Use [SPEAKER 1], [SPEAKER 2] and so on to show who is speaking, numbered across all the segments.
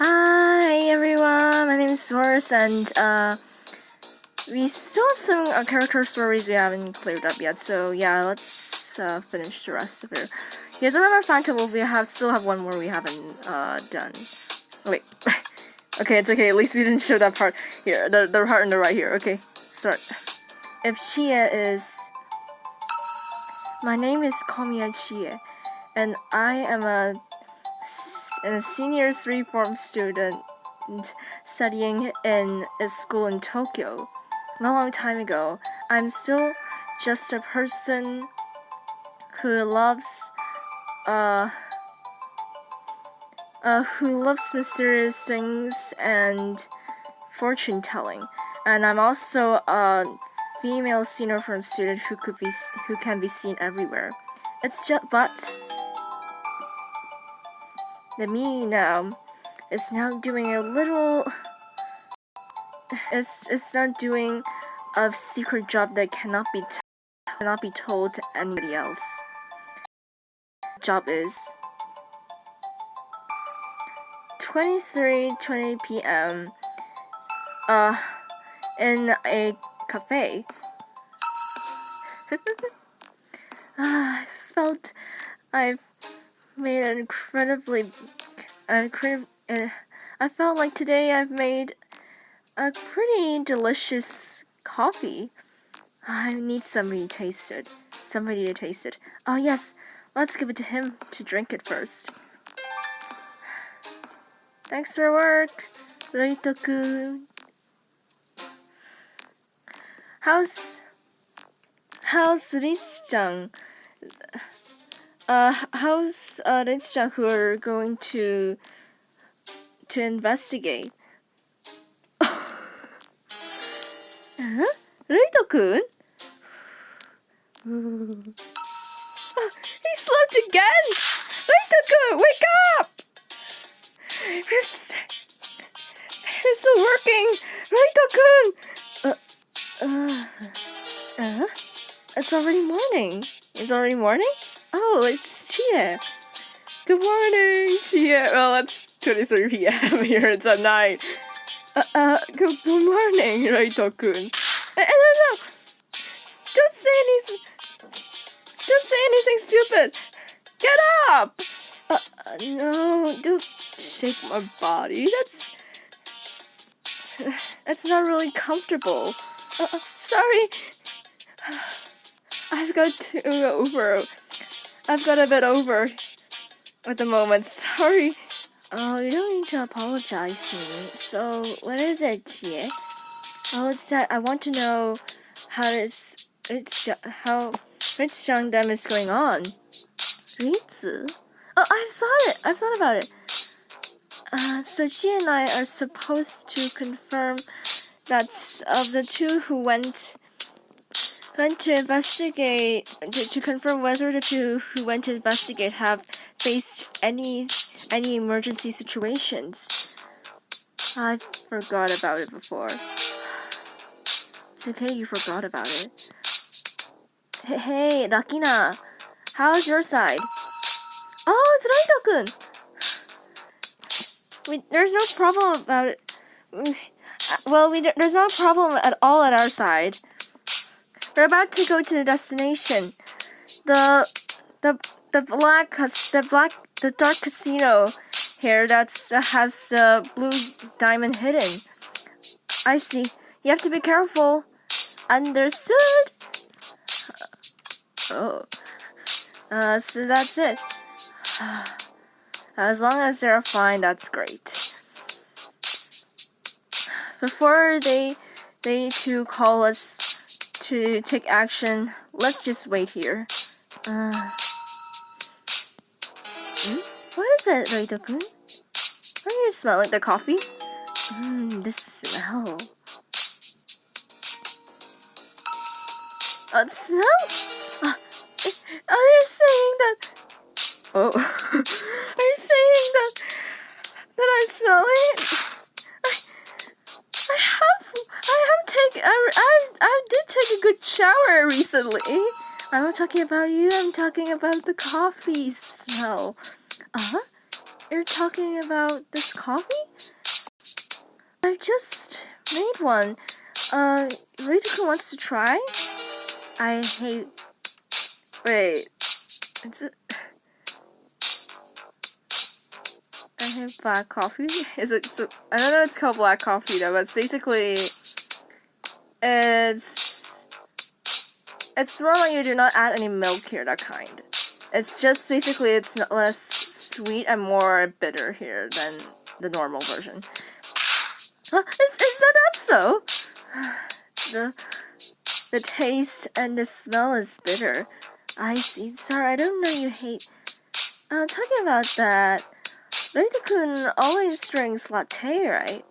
[SPEAKER 1] Hi everyone, my name is Source, and we still have some character stories we haven't cleared up yet, so yeah, let's finish the rest of it. Yes, remember Phantom Wolf, we still have one more we haven't done. Wait, okay, it's okay, at least we didn't show that part here, the part on the right here. Okay, start. If Chia is... My name is Komiya Chia, and I am a senior 3-form student studying in a school in Tokyo. Not a long time ago, I'm still just a person who loves mysterious things and fortune telling, and I'm also a female senior form student who can be seen everywhere. It's just the me now is now doing a little. It's not doing a secret job that cannot be told to anybody else. Job is 23:20 p.m. in a cafe. I felt I've made an I felt like today I've made a pretty delicious coffee. I need somebody to taste it. Oh yes, let's give it to him to drink it first. Thanks for work, Reito-kun. How's Ritz-chan? How's Ritz-chan who are going to investigate? Reito-kun? He slept again! Reito-kun, wake up! You're still working! Reito-kun! It's already morning. Oh, it's Chia. Good morning, Chia. Well, it's 23 p.m. here. It's at night. Good morning, Reito-kun. No. Don't say anything stupid. Get up. No, don't shake my body. That's not really comfortable. Sorry. I've got a bit over at the moment. Sorry. Oh, you don't need to apologize to me. So, what is it, Chie? Oh, it's that I want to know how Ritz-chan them is going on. Ritsu? Oh, I've thought about it. So Chie and I are supposed to confirm that of the two who went to investigate, to confirm whether the two who went to investigate have faced any emergency situations. I forgot about it before. It's okay, you forgot about it. Hey, Rakina, how's your side? Oh, it's Raito-kun. There's no problem about it. There's no problem at all at our side. We're about to go to the destination. The dark casino here that has the blue diamond hidden. I see. You have to be careful. Understood. So that's it. As long as they're fine, that's great. Before they to call us to take action, let's just wait here. What is it, Reito-kun? Are you smelling the coffee? This smell. Smell? Are you saying that? Oh, are you saying that I'm smelling? I did take a good shower recently. I'm not talking about you. I'm talking about the coffee smell. you're talking about this coffee? I just made one. Rita wants to try? I hate... Wait. Is it... I hate black coffee? Is it... So, I don't know it's called black coffee though, but basically... It's more like you do not add any milk here, that kind. It's just basically it's less sweet and more bitter here than the normal version. Is that so? The taste and the smell is bitter. I see. Sorry, I don't know you hate... talking about that, Rita-kun always drinks latte, right?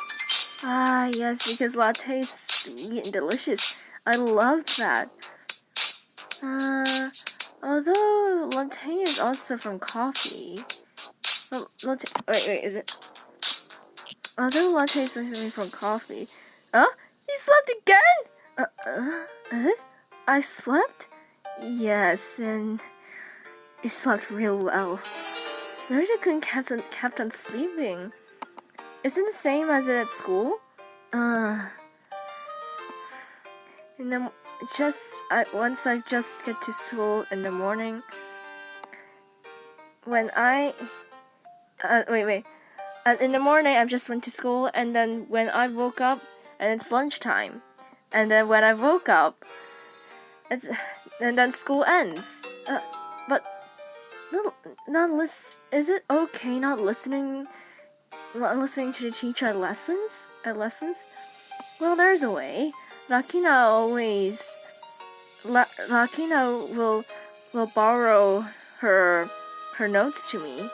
[SPEAKER 1] Ah, yes, because latte is sweet and delicious. I love that. Although latte is also from coffee. Well, latte... Wait, is it... Although latte is specifically from coffee. Huh? He slept again? I slept? Yes, and... he slept real well. Rita-kun kept on sleeping. Is it the same as it at school? Once I just get to school in the morning. When I... in the morning, I just went to school, and then when I woke up, and it's lunchtime. And then when I woke up, and then school ends. But... is it okay not listening to the teacher at lessons? Well, there's a way. Lakina will borrow her notes to me,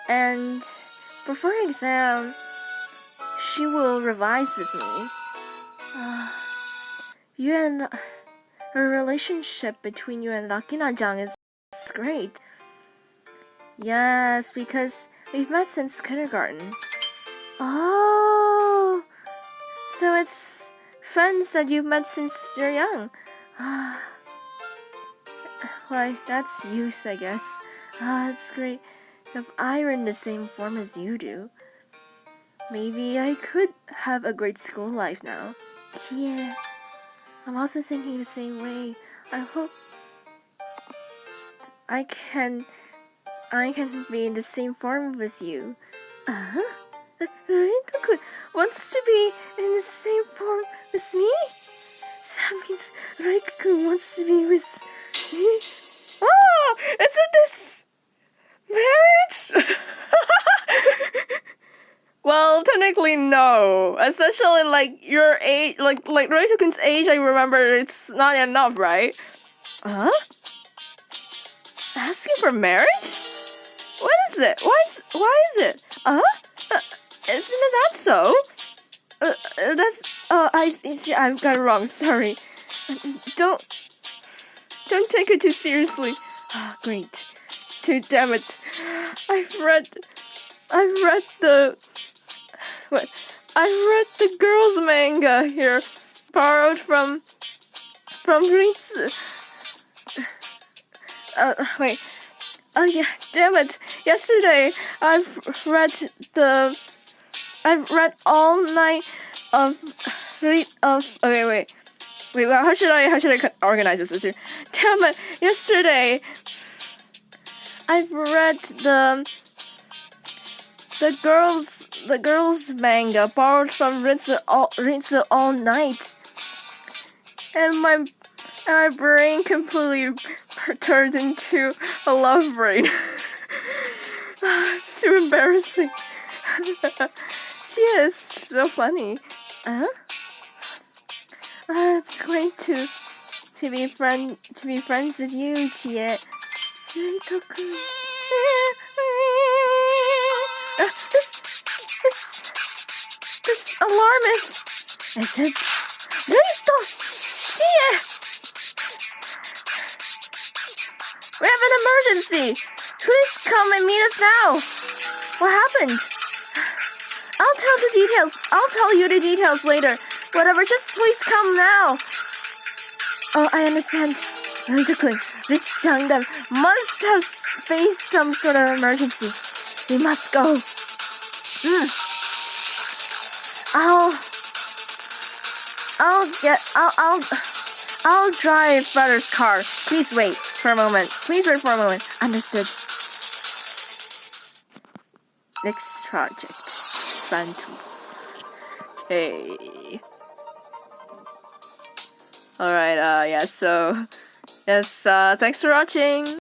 [SPEAKER 1] and before exam, she will revise with me. The relationship between you and Lakina-jang is great. Yes, because we've met since kindergarten. Oh, so it's friends that you've met since you're young. Why, that's youth, I guess. It's great. If I were in the same form as you do, maybe I could have a great school life now. Yeah, I'm also thinking the same way. I hope I can be in the same form with you. Rita-kun wants to be in the same form with me? So that means Rita-kun wants to be with me? Oh! Isn't this marriage? Well, technically no. Especially like your age, like Rita-kun's age, I remember it's not enough, right? Huh? Asking for marriage? What is it? Why is it? Isn't that so? I've got it wrong. Sorry. Don't take it too seriously. Great. Dude, damn it. I've read the girls' manga here, borrowed from Ritsu. Wait. Oh yeah, damn it! Yesterday I've read all night of wait. How should I organize this here? Damn it! Yesterday I've read the girls manga borrowed from Ritsu all night, and my brain completely turned into a love brain. It's too embarrassing. Yeah, it's so funny. It's great to be friends with you, Chie. Rita-kun. This alarm is it? Rita! Chie! We have an emergency! Please come and meet us now! What happened? I'll tell you the details later. Whatever, just please come now. Oh, I understand. Rita-kun, Ritsu-chan must have faced some sort of emergency. We must go. I'll drive brother's car. Please wait for a moment. Understood. Next project. Phantom. Okay. Alright, thanks for watching.